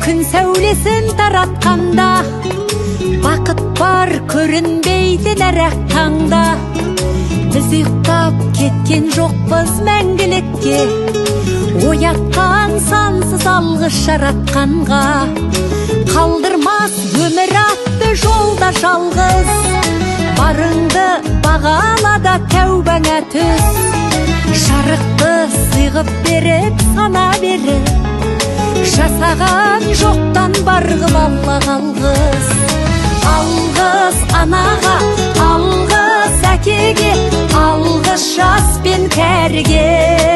күн сәулесін таратқанда, бақыт бар көрінбейді нәрәк таңда. Біз ұйықтап кеткен жоқпыз мәңгілікке, оятқан сансыз алғыс жаратқанға. Қалдырмас өмір атты жолда жалғыз, барыңды бағалада тәубаңа түс. Жарықты сыйғып беріп сана беріп, жасаған жоқтан барғым алла қалғыз. Алғыс анаға, алғыс әкеге, алғыс жас пен кәріге.